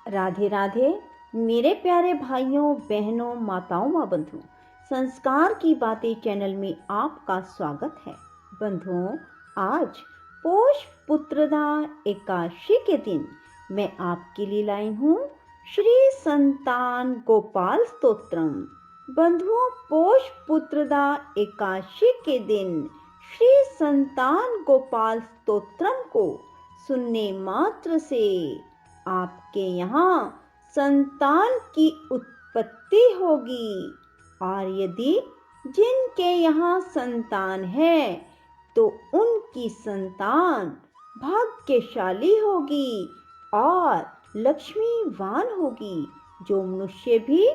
राधे राधे मेरे प्यारे भाइयों बहनों माताओं व बंधुओं, संस्कार की बातें चैनल में आपका स्वागत है। बंधुओं, आज पोष पुत्रदा एकादशी के दिन मैं आपके लिए लाई हूँ श्री संतान गोपाल स्तोत्रम। बंधुओं, पोष पुत्रदा एकादशी के दिन श्री संतान गोपाल स्तोत्रम को सुनने मात्र से आपके यहाँ संतान की उत्पत्ति होगी, और यदि जिनके यहाँ संतान है तो उनकी संतान भाग्यशाली होगी और लक्ष्मीवान होगी। जो मनुष्य भी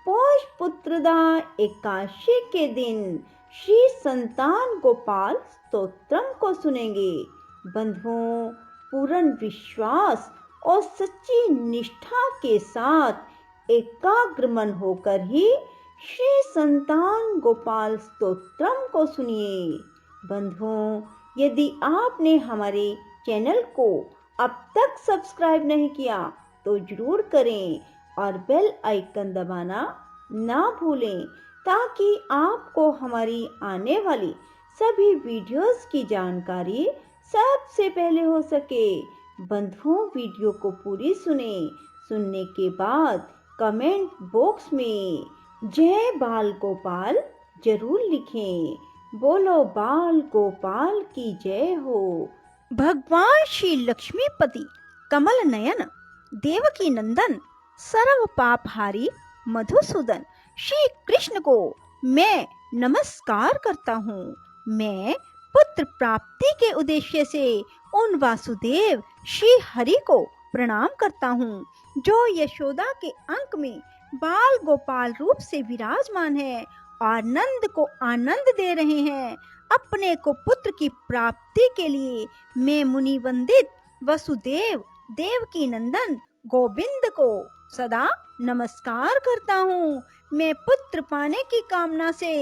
पोष पुत्रदा एकादशी के दिन श्री संतान गोपाल स्तोत्रम को सुनेंगे, बंधुओं, पूर्ण विश्वास और सच्ची निष्ठा के साथ एकाग्र मन होकर ही श्री संतान गोपाल स्तोत्रम को सुनिए। बंधुओं, यदि आपने हमारे चैनल को अब तक सब्सक्राइब नहीं किया तो जरूर करें और बेल आइकन दबाना ना भूलें, ताकि आपको हमारी आने वाली सभी वीडियोस की जानकारी सबसे पहले हो सके। बंधुओं, वीडियो को पूरी सुनने के बाद कमेंट बॉक्स में जय बाल गोपाल जरूर लिखें। बोलो बाल गोपाल की जय हो। भगवान श्री लक्ष्मीपति कमल नयन देवकी नंदन सर्व पापहारी मधुसूदन श्री कृष्ण को मैं नमस्कार करता हूँ। मैं पुत्र प्राप्ति के उद्देश्य से उन वासुदेव श्री हरि को प्रणाम करता हूँ, जो यशोदा के अंक में बाल गोपाल रूप से विराजमान है और नंद को आनंद दे रहे हैं। अपने को पुत्र की प्राप्ति के लिए मैं मुनि वंदित वसुदेव देवकी नंदन गोविंद को सदा नमस्कार करता हूँ। मैं पुत्र पाने की कामना से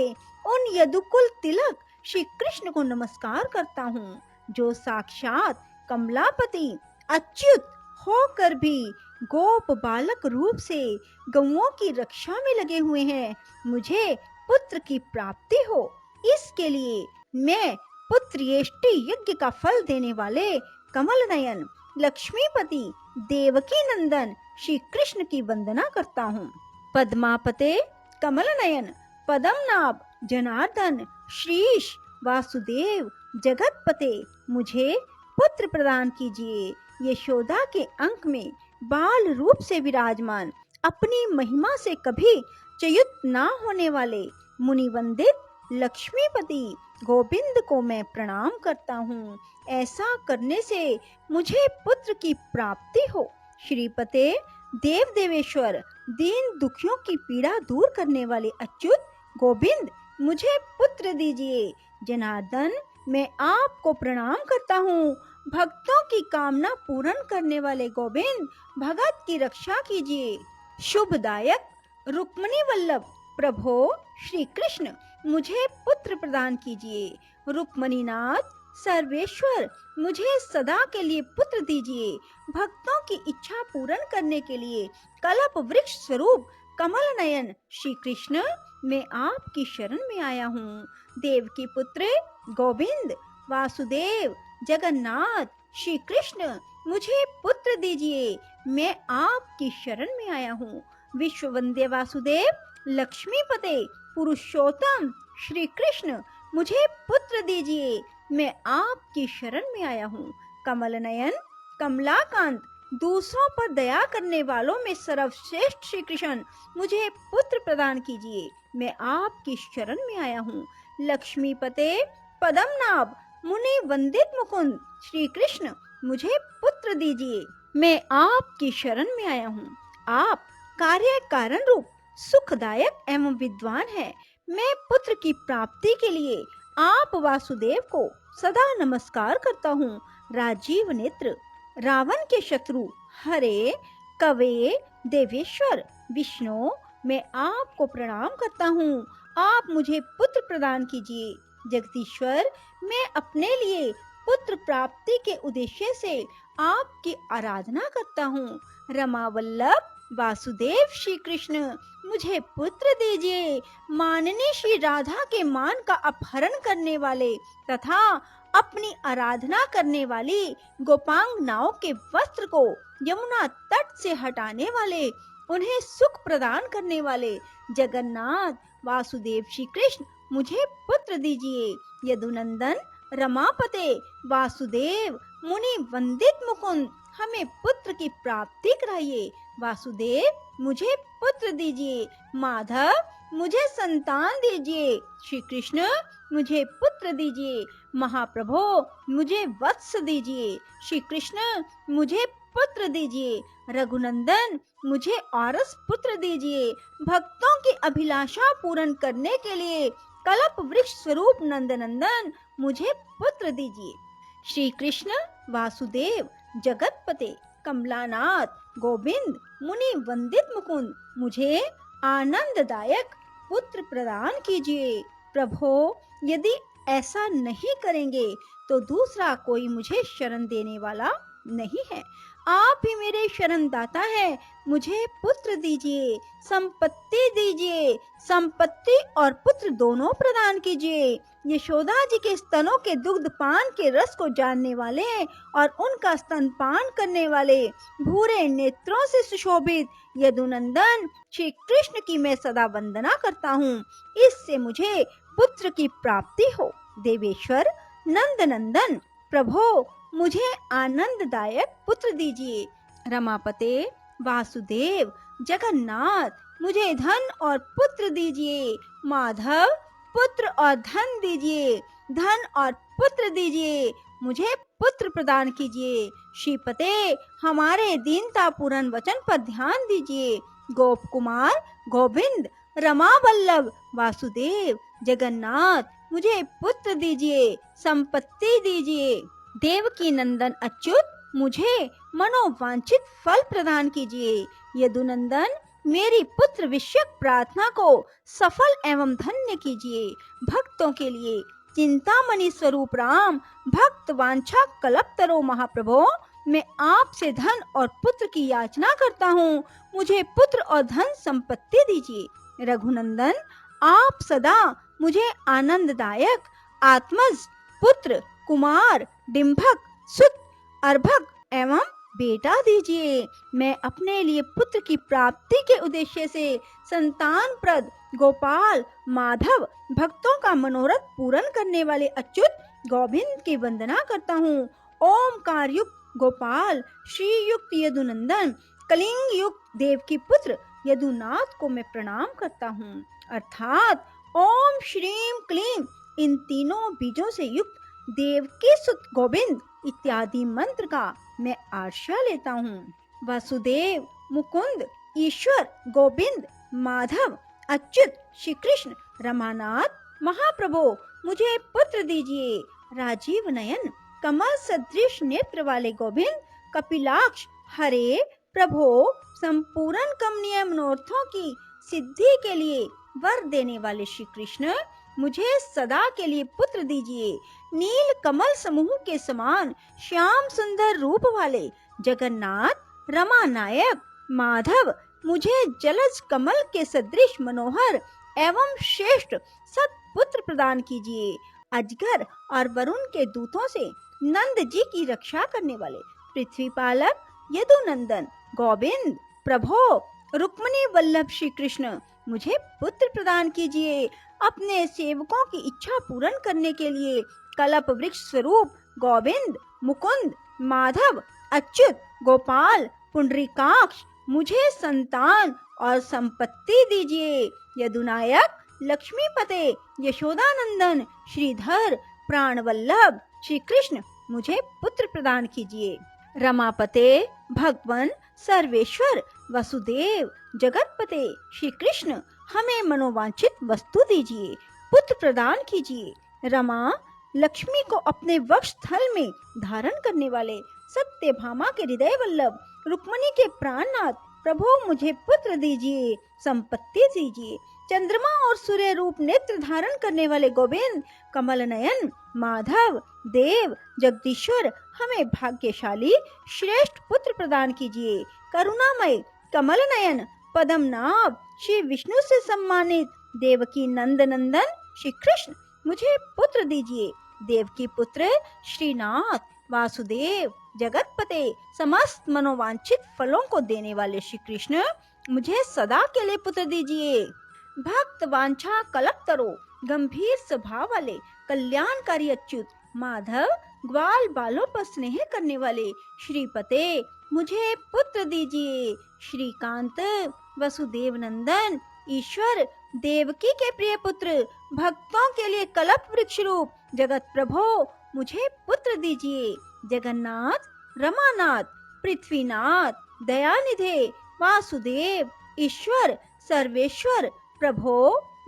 उन यदुकुल तिलक श्री कृष्ण को नमस्कार करता हूँ, जो साक्षात कमलापति अच्युत होकर भी गोप बालक रूप से गौओं की रक्षा में लगे हुए हैं। मुझे पुत्र की प्राप्ति हो, इसके लिए मैं पुत्रेष्टि यज्ञ का फल देने वाले कमल नयन लक्ष्मीपति देवकी नंदन श्री कृष्ण की वंदना करता हूँ। पद्मापते कमल नयन पद्मनाभ जनार्दन श्रीश वासुदेव जगतपते मुझे पुत्र प्रदान कीजिए। यशोदा के अंक में बाल रूप से विराजमान, अपनी महिमा से कभी च्युत ना होने वाले मुनिवंदित लक्ष्मीपति गोविंद को मैं प्रणाम करता हूँ। ऐसा करने से मुझे पुत्र की प्राप्ति हो। श्रीपते देव देवेश्वर दीन दुखियों की पीड़ा दूर करने वाले अच्युत गोविंद मुझे पुत्र दीजिए। जनार्दन, मैं आपको प्रणाम करता हूँ। भक्तों की कामना पूर्ण करने वाले गोविंद भगत की रक्षा कीजिए। शुभदायक रुक्मिणी वल्लभ प्रभो श्री कृष्ण मुझे पुत्र प्रदान कीजिए। रुक्मिणीनाथ सर्वेश्वर मुझे सदा के लिए पुत्र दीजिए। भक्तों की इच्छा पूर्ण करने के लिए कल्प वृक्ष स्वरूप कमल नयन श्री कृष्ण मैं आपकी शरण में आया हूँ। देवकी पुत्र गोविंद वासुदेव जगन्नाथ श्री कृष्ण मुझे पुत्र दीजिए। मैं आपकी शरण में आया हूँ। विश्व वंद्य वासुदेव लक्ष्मीपते पुरुषोत्तम श्री कृष्ण मुझे पुत्र दीजिए। मैं आपकी शरण में आया हूँ। कमल नयन कमलाकांत दूसरों पर दया करने वालों में सर्वश्रेष्ठ श्री कृष्ण मुझे पुत्र प्रदान कीजिए। मैं आपकी शरण में आया हूँ। लक्ष्मीपते पद्मनाभ मुनि वंदित मुकुंद श्री कृष्ण मुझे पुत्र दीजिए। मैं आपकी शरण में आया हूँ। आप कार्य कारण रूप सुखदायक एवं विद्वान है। मैं पुत्र की प्राप्ति के लिए आप वासुदेव को सदा नमस्कार करता हूँ। राजीव नेत्र रावण के शत्रु हरे कवे देवेश्वर विष्णु मैं आपको प्रणाम करता हूँ। आप मुझे पुत्र प्रदान कीजिए। जगदीश्वर मैं अपने लिए पुत्र प्राप्ति के उद्देश्य से आपकी आराधना करता हूँ। रमा वल्लभ वासुदेव श्री कृष्ण, मुझे पुत्र दीजिए। माननी श्री राधा के मान का अपहरण करने वाले तथा अपनी आराधना करने वाली गोपांगनाओं के वस्त्र को यमुना तट से हटाने वाले, उन्हें सुख प्रदान करने वाले जगन्नाथ वासुदेव श्री कृष्ण, मुझे पुत्र दीजिए। यदुनंदन रमापते वासुदेव मुनि वंदित मुकुंद, हमें पुत्र की प्राप्ति कराइए। वासुदेव मुझे पुत्र दीजिए। माधव मुझे संतान दीजिए। श्री कृष्ण मुझे पुत्र दीजिए। महाप्रभु मुझे वत्स दीजिए। श्री कृष्ण मुझे पुत्र दीजिए। रघुनंदन मुझे औरस पुत्र दीजिए। भक्तों की अभिलाषा पूर्ण करने के लिए कल्प वृक्ष स्वरूप नंदनंदन, मुझे पुत्र दीजिए। श्री कृष्ण वासुदेव जगतपते कमलानाथ गोविंद मुनि वंदित मुकुंद, मुझे आनंददायक पुत्र प्रदान कीजिए। प्रभो, यदि ऐसा नहीं करेंगे तो दूसरा कोई मुझे शरण देने वाला नहीं है। आप ही मेरे शरण दाता हैं। मुझे पुत्र दीजिए, संपत्ति दीजिए। संपत्ति और पुत्र दोनों प्रदान कीजिए। यशोदा जी के स्तनों के दुग्ध पान के रस को जानने वाले और उनका स्तनपान करने वाले, भूरे नेत्रों से सुशोभित यदुनंदन श्री कृष्ण की मैं सदा वंदना करता हूँ। इससे मुझे पुत्र की प्राप्ति हो। देवेश्वर नंदनंदन प्रभो, मुझे आनंददायक पुत्र दीजिए। रमापते वासुदेव जगन्नाथ, मुझे धन और पुत्र दीजिए। माधव पुत्र और धन दीजिए। धन और पुत्र दीजिए। मुझे पुत्र प्रदान कीजिए। श्रीपते, हमारे दीनता पूर्ण वचन पर ध्यान दीजिए। गोप कुमार गोविंद रमा वल्लभ वासुदेव जगन्नाथ, मुझे पुत्र दीजिए, संपत्ति दीजिए। देवकी नंदन अच्युत, मुझे मनोवांछित फल प्रदान कीजिए। यदुनंदन, मेरी पुत्र विषयक प्रार्थना को सफल एवं धन्य कीजिए। भक्तों के लिए चिंतामणि स्वरूप राम, भक्त वांछा कल्पतरो महाप्रभो, मैं आपसे धन और पुत्र की याचना करता हूँ। मुझे पुत्र और धन संपत्ति दीजिए। रघुनंदन, आप सदा मुझे आनंददायक आत्मज, पुत्र, कुमार, डिंभक, सुत, अर्भक एवं बेटा दीजिए। मैं अपने लिए पुत्र की प्राप्ति के उद्देश्य से संतान प्रद गोपाल माधव, भक्तों का मनोरथ पूर्ण करने वाले अच्युत गोविंद की वंदना करता हूँ। ओमकार युक्त गोपाल, श्री युक्त यदुनंदन, कलिंग युक्त देवकी पुत्र यदुनाथ को मैं प्रणाम करता हूँ। अर्थात ओम श्रीम क्लीम, इन तीनों बीजों से युक्त देवकी सुत गोविंद इत्यादि मंत्र का मैं आश्रय लेता हूँ। वासुदेव मुकुंद ईश्वर गोविंद माधव अच्युत श्री कृष्ण रमानाथ महाप्रभु, मुझे पुत्र दीजिए। राजीव नयन कमल सदृश नेत्र वाले गोविंद कपिलाक्ष हरे प्रभो, संपूर्ण कमनीय मनोरथों की सिद्धि के लिए वर देने वाले श्री कृष्ण, मुझे सदा के लिए पुत्र दीजिए। नील कमल समूह के समान श्याम सुंदर रूप वाले जगन्नाथ रमानायक माधव, मुझे जलज कमल के सदृश मनोहर एवं श्रेष्ठ सत्पुत्र प्रदान कीजिए। अजगर और वरुण के दूतों से नंद जी की रक्षा करने वाले पृथ्वी पालक यदुनंदन गोविंद प्रभो, रुक्मिणी वल्लभ श्री कृष्ण, मुझे पुत्र प्रदान कीजिए। अपने सेवकों की इच्छा पूर्ण करने के लिए कल्प वृक्ष स्वरूप गोविंद मुकुंद माधव अच्युत गोपाल पुंडरीकाक्ष, मुझे संतान और संपत्ति दीजिए। यदुनायक लक्ष्मीपते यशोदानंदन श्रीधर प्राणवल्लभ श्री कृष्ण, मुझे पुत्र प्रदान कीजिए। रमापते भगवन सर्वेश्वर वसुदेव जगतपते श्री कृष्ण, हमें मनोवांछित वस्तु दीजिए, पुत्र प्रदान कीजिए। रमा लक्ष्मी को अपने वक्ष स्थल में धारण करने वाले सत्यभामा के हृदय वल्लभ रुक्मिणी के प्राणनाथ प्रभु, मुझे पुत्र दीजिए, संपत्ति दीजिए। चंद्रमा और सूर्य रूप नेत्र धारण करने वाले गोविंद, कमल नयन, माधव, देव, जगदीश्वर, हमें भाग्यशाली श्रेष्ठ पुत्र प्रदान कीजिए। करुणामय, कमल नयन, पद्मनाभ, श्री विष्णु से सम्मानित देवकी नंद नंदन श्री कृष्ण, मुझे पुत्र दीजिए। देवकी पुत्र श्रीनाथ, वासुदेव, जगतपते, समस्त मनोवांछित फलों को देने वाले श्री कृष्ण, मुझे सदा के लिए पुत्र दीजिए। भक्त वांछा कलप तरो, गंभीर स्वभाव वाले कल्याणकारी अच्युत, माधव, ग्वाल बालों पर स्नेह करने वाले श्रीपते, मुझे पुत्र दीजिए। श्रीकांत, वसुदेव नंदन, ईश्वर, देवकी के प्रिय पुत्र, भक्तों के लिए कल्प वृक्ष रूप जगत प्रभो, मुझे पुत्र दीजिए। जगन्नाथ, रमानाथ, पृथ्वीनाथ, दयानिधे, वासुदेव, ईश्वर, सर्वेश्वर, प्रभो,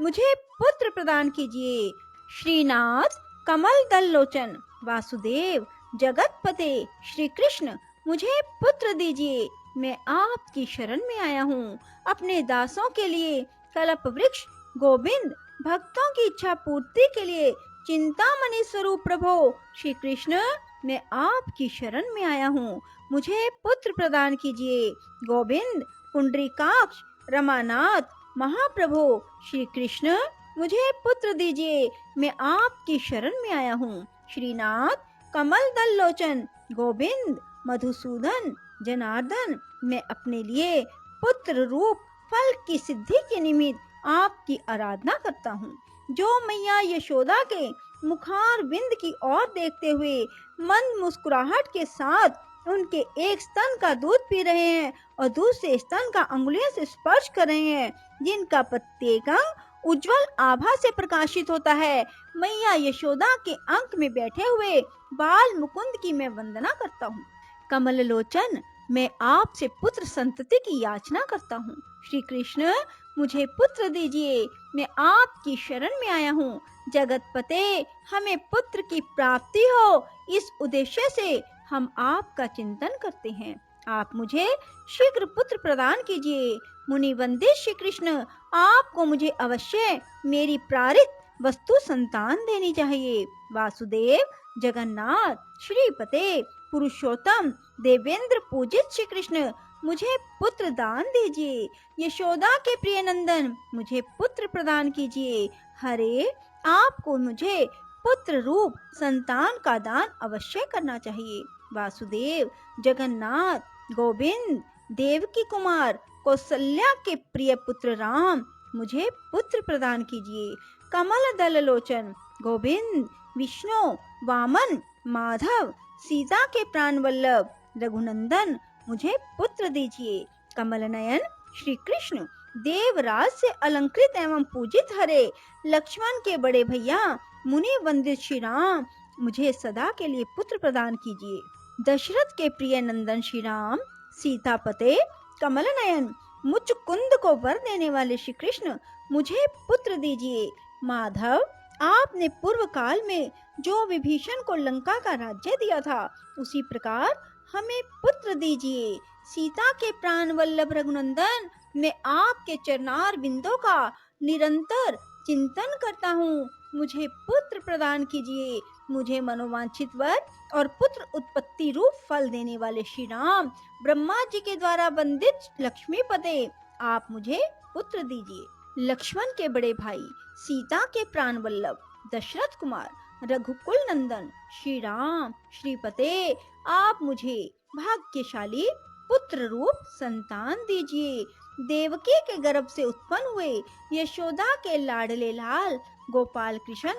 मुझे पुत्र प्रदान कीजिए। श्रीनाथ, कमल दल लोचन, वासुदेव, जगतपते, श्री कृष्ण, मुझे पुत्र दीजिए। मैं आपकी शरण में आया हूँ। अपने दासों के लिए कल्प वृक्ष गोविंद, भक्तों की इच्छा पूर्ति के लिए चिंतामणि स्वरूप प्रभो श्री कृष्ण, मैं आपकी शरण में आया हूँ। मुझे पुत्र प्रदान कीजिए। गोविंद, पुंडरीकाक्ष, रमानाथ, महाप्रभु श्री कृष्ण, मुझे पुत्र दीजिए। मैं आपकी शरण में आया हूँ। श्रीनाथ, कमल दल लोचन, गोविंद, मधुसूदन, जनार्दन, मैं अपने लिए पुत्र रूप फल की सिद्धि के निमित्त आपकी आराधना करता हूँ। जो मैया यशोदा के मुखार विंद की ओर देखते हुए मंद मुस्कुराहट के साथ उनके एक स्तन का दूध पी रहे हैं और दूसरे स्तन का अंगुलियों से स्पर्श कर रहे हैं, जिनका प्रत्येक अंग उज्जवल आभा से प्रकाशित होता है, मैया यशोदा के अंक में बैठे हुए बाल मुकुंद की मैं वंदना करता हूँ। कमल लोचन, मैं आपसे पुत्र संतति की याचना करता हूँ। श्री कृष्ण, मुझे पुत्र दीजिए। मैं आपकी शरण में आया हूँ। जगतपते, हमें पुत्र की प्राप्ति हो, इस उद्देश्य से हम आपका चिंतन करते हैं। आप मुझे शीघ्र पुत्र प्रदान कीजिए। मुनि वंदित श्री कृष्ण, आपको मुझे अवश्य मेरी प्रारित वस्तु संतान देनी चाहिए। वासुदेव, जगन्नाथ, श्रीपते, पुरुषोत्तम, देवेंद्र पूजित श्री कृष्ण, मुझे पुत्र दान दीजिए। यशोदा के प्रिय नंदन, मुझे पुत्र प्रदान कीजिए। हरे, आपको मुझे पुत्र रूप संतान का दान अवश्य करना चाहिए। वासुदेव, जगन्नाथ, गोविंद, देवकी कुमार, कौसल्या के प्रिय पुत्र राम, मुझे पुत्र प्रदान कीजिए। कमल दल लोचन, गोविंद, विष्णु, वामन, माधव, सीता के प्राण वल्लभ, रघुनंदन, मुझे पुत्र दीजिए। कमल नयन श्री कृष्ण, देवराज से अलंकृत एवं पूजित हरे, लक्ष्मण के बड़े भैया, मुनि वंदित श्री राम, मुझे सदा के लिए पुत्र प्रदान कीजिए। दशरथ के प्रिय नंदन श्री राम, सीतापते, कमल नयन, मुझ कुंद को वर देने वाले श्री कृष्ण, मुझे पुत्र दीजिए। माधव, आपने पूर्व काल में जो विभीषण को लंका का राज्य दिया था, उसी प्रकार हमें पुत्र दीजिए। सीता के प्राण वल्लभ रघुनंदन, मैं आपके चरणार बिंदों का निरंतर चिंतन करता हूँ। मुझे पुत्र प्रदान कीजिए। मुझे मनोवांछित वर और पुत्र उत्पत्ति रूप फल देने वाले श्री राम, ब्रह्मा जी के द्वारा वंदित लक्ष्मीपते, आप मुझे पुत्र दीजिए। लक्ष्मण के बड़े भाई, सीता के प्राण वल्लभ, दशरथ कुमार, रघुकुल नंदन श्री राम, श्रीपते, आप मुझे भाग्यशाली पुत्र रूप संतान दीजिए। देवकी के गर्भ से उत्पन्न हुए यशोदा के लाडले लाल गोपाल कृष्ण,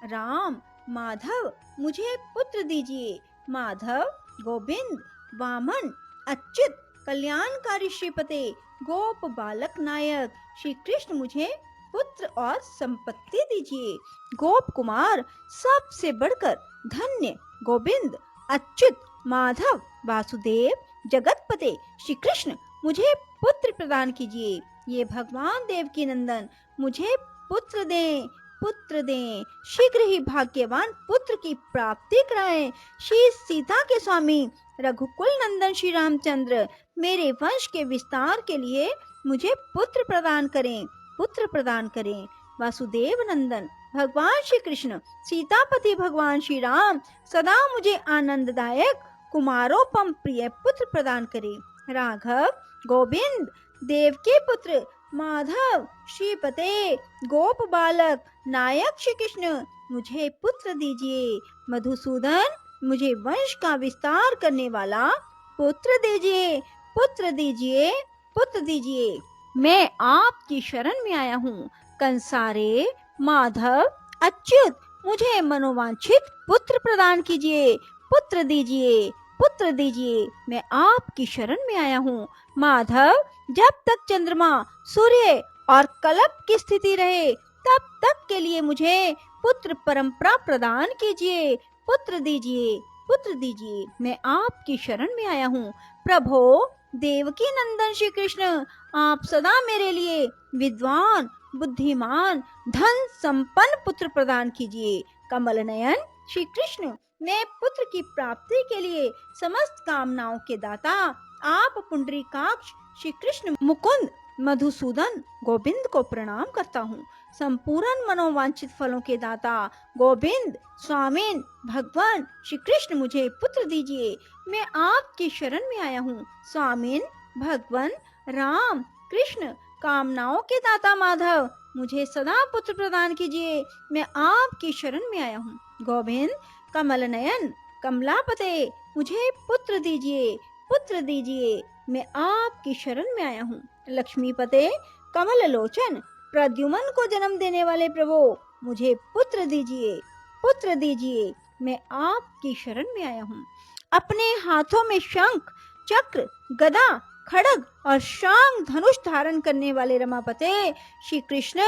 राम, माधव, मुझे पुत्र दीजिए। माधव, गोविंद, वामन, अच्युत, कल्याणकारी श्रीपते, गोप बालक नायक श्री कृष्ण, मुझे पुत्र और संपत्ति दीजिए। गोप कुमार, सबसे बढ़कर धन्य गोविंद, अच्युत, माधव, वासुदेव, जगतपते श्री कृष्ण, मुझे पुत्र प्रदान कीजिए। ये भगवान देवकी नंदन, मुझे पुत्र दें, पुत्र दें। शीघ्र ही भाग्यवान पुत्र की प्राप्ति कराएं। श्री सीता के स्वामी रघुकुल नंदन श्री रामचंद्र, मेरे वंश के विस्तार के लिए मुझे पुत्र प्रदान करें। पुत्र प्रदान करें। वासुदेव नंदन भगवान श्री कृष्ण, सीतापति भगवान श्री राम सदा मुझे आनंददायक कुमारोपम प्रिय पुत्र प्रदान करें। राघव, गोविंद, देवकी पुत्र, माधव, श्रीपते, गोप बालक, नायक श्री कृष्ण मुझे पुत्र दीजिए। मधुसूदन, मुझे वंश का विस्तार करने वाला पुत्र दीजिए, पुत्र दीजिए, पुत्र दीजिए। मैं आपकी शरण में आया हूँ। कंसारे, माधव, अच्युत, मुझे मनोवांछित पुत्र प्रदान कीजिए, पुत्र दीजिए, पुत्र दीजिए। मैं आपकी शरण में आया हूँ। माधव, जब तक चंद्रमा, सूर्य और कल्प की स्थिति रहे तब तक के लिए मुझे पुत्र परंपरा प्रदान कीजिए, पुत्र दीजिए, पुत्र दीजिए। मैं आपकी शरण में आया हूँ। प्रभो, देवकी नंदन श्री कृष्ण, आप सदा मेरे लिए विद्वान, बुद्धिमान, धन संपन्न पुत्र प्रदान कीजिए। कमल नयन श्री कृष्ण, मैं पुत्र की प्राप्ति के लिए समस्त कामनाओं के दाता आप पुंडरीकाक्ष श्री कृष्ण मुकुंद, मधुसूदन, गोविंद को प्रणाम करता हूँ। संपूर्ण मनोवांछित फलों के दाता गोविंद, स्वामिन, भगवान श्री कृष्ण मुझे पुत्र दीजिए। मैं आपकी शरण में आया हूँ। स्वामिन, भगवान, राम, कृष्ण, कामनाओं के दाता माधव, मुझे सदा पुत्र प्रदान कीजिए। मैं आपकी शरण में आया हूँ। गोविंद, कमल नयन, कमलापते, मुझे पुत्र दीजिए, पुत्र दीजिए। मैं आपकी शरण में आया हूँ। लक्ष्मीपते, कमल लोचन, प्रद्युमन को जन्म देने वाले प्रभु, मुझे पुत्र दीजिए, पुत्र दीजिए। मैं आपकी शरण में आया हूँ। अपने हाथों में शंख, चक्र, गदा, खड़ग और शांग धनुष धारण करने वाले रमापते श्री कृष्ण,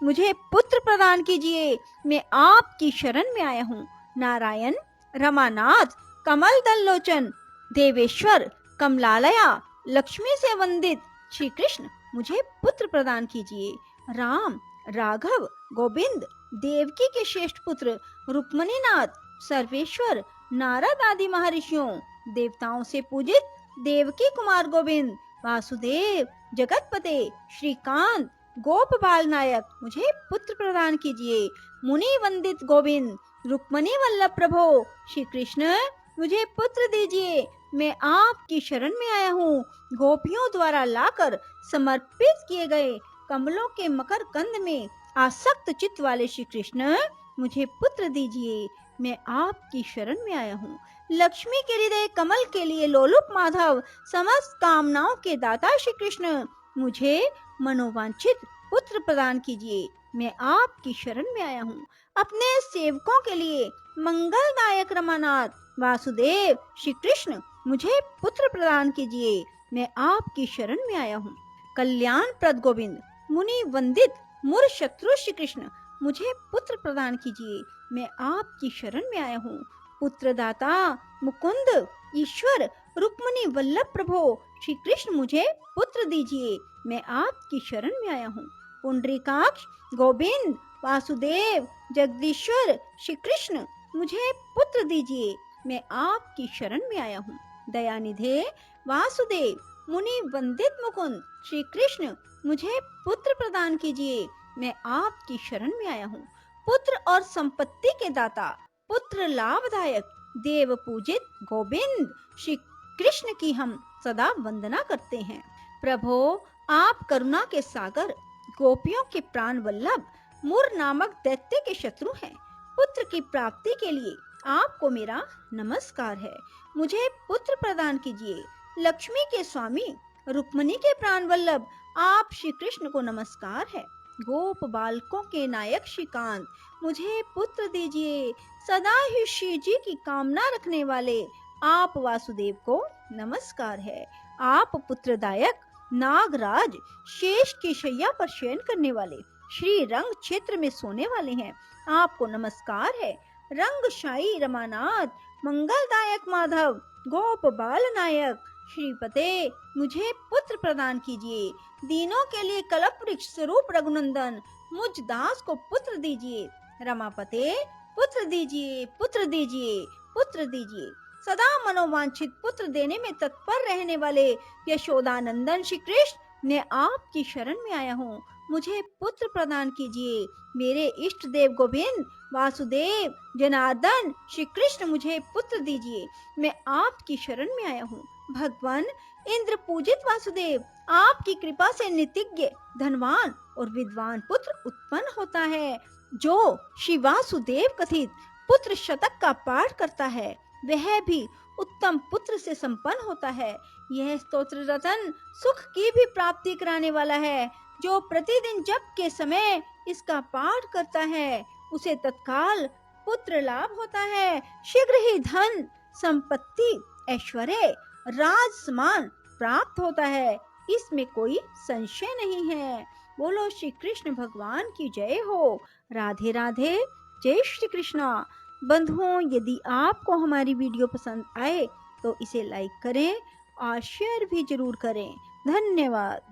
मुझे पुत्र प्रदान कीजिए। मैं आपकी शरण में आया हूँ। नारायण, रमानाथ, कमल दल लोचन, देवेश्वर, कमलालया, लक्ष्मी से वंदित श्री कृष्ण, मुझे पुत्र प्रदान कीजिए। राम, राघव, गोविंद, देवकी के श्रेष्ठ पुत्र, रुक्मणीनाथ, सर्वेश्वर, नारद आदि महर्षियों, देवताओं से पूजित देवकी कुमार गोविंद, वासुदेव, जगतपते, श्रीकांत, गोप बाल नायक, मुझे पुत्र प्रदान कीजिए। मुनि वंदित गोविंद, रुक्मणी वल्लभ प्रभो श्री कृष्ण, मुझे पुत्र दीजिए। मैं आपकी शरण में आया हूँ। गोपियों द्वारा लाकर समर्पित किए गए कमलों के मकर कंद में आसक्त चित्त वाले श्री कृष्ण, मुझे पुत्र दीजिए। मैं आपकी शरण में आया हूँ। लक्ष्मी के हृदय कमल के लिए लोलुप माधव, समस्त कामनाओं के दाता श्री कृष्ण, मुझे मनोवांछित पुत्र प्रदान कीजिए। मैं आपकी शरण में आया हूँ। अपने सेवकों के लिए मंगलदायक रमानाथ, वासुदेव, श्री कृष्ण, मुझे पुत्र प्रदान कीजिए। मैं आपकी शरण में आया हूँ। कल्याण प्रद गोविंद, मुनि वंदित मुर शत्रु श्री कृष्ण, मुझे पुत्र प्रदान कीजिए। मैं आपकी शरण में आया हूँ। पुत्रदाता, मुकुंद, ईश्वर, रुक्मणी वल्लभ प्रभो श्री कृष्ण, मुझे पुत्र दीजिए। मैं आपकी शरण में आया हूँ। पुंडरीकाक्ष, गोविंद, वासुदेव, जगदीश्वर श्री कृष्ण, मुझे पुत्र दीजिए। मैं आपकी शरण में आया हूँ। दयानिधे, वासुदेव, मुनि वंदित मुकुंद श्री कृष्ण, मुझे पुत्र प्रदान कीजिए। मैं आपकी शरण में आया हूँ। पुत्र और संपत्ति के दाता, पुत्र लाभदायक, देव पूजित गोविंद श्री कृष्ण की हम सदा वंदना करते हैं। प्रभो, आप करुणा के सागर, गोपियों के प्राण वल्लभ, मुर नामक दैत्य के शत्रु हैं। पुत्र की प्राप्ति के लिए आपको मेरा नमस्कार है। मुझे पुत्र प्रदान कीजिए। लक्ष्मी के स्वामी, रुक्मणी के प्राण वल्लभ, आप श्री कृष्ण को नमस्कार है। गोप बालकों के नायक श्रीकांत, मुझे पुत्र दीजिए। सदा ही श्री जी की कामना रखने वाले आप वासुदेव को नमस्कार है। आप पुत्रदायक, नागराज, शेष की शैया पर शयन करने वाले, श्री रंग क्षेत्र में सोने वाले हैं, आपको नमस्कार है। रंगशाही रमानाथ, मंगलदायक माधव, गोप बाल नायक, श्रीपते, मुझे पुत्र प्रदान कीजिए। दीनों के लिए कल्प वृक्ष स्वरूप रघुनंदन, मुझ दास को पुत्र दीजिए। रमापते, पुत्र दीजिए, पुत्र दीजिए, पुत्र दीजिए। सदा मनोवांछित पुत्र देने में तत्पर रहने वाले यशोदानंदन श्री कृष्ण, मैं आपकी शरण में आया हूँ। मुझे पुत्र प्रदान कीजिए। मेरे इष्ट देव गोविंद, वासुदेव, जनार्दन, श्री कृष्ण मुझे पुत्र दीजिए। मैं आपकी शरण में आया हूँ। भगवान इंद्र पूजित वासुदेव, आपकी कृपा से नितिज्ञ, धनवान और विद्वान पुत्र उत्पन्न होता है। जो श्री वासुदेव कथित पुत्र शतक का पाठ करता है, वह भी उत्तम पुत्र से संपन्न होता है। यह स्तोत्र रतन सुख की भी प्राप्ति कराने वाला है। जो प्रतिदिन जप के समय इसका पाठ करता है, उसे तत्काल पुत्र लाभ होता है। शीघ्र ही धन, संपत्ति, ऐश्वर्य, राज समान प्राप्त होता है। इसमें कोई संशय नहीं है। बोलो श्री कृष्ण भगवान की जय हो। राधे राधे। जय श्री कृष्णा। बंधुओं, यदि आपको हमारी वीडियो पसंद आए तो इसे लाइक करें और शेयर भी जरूर करें। धन्यवाद।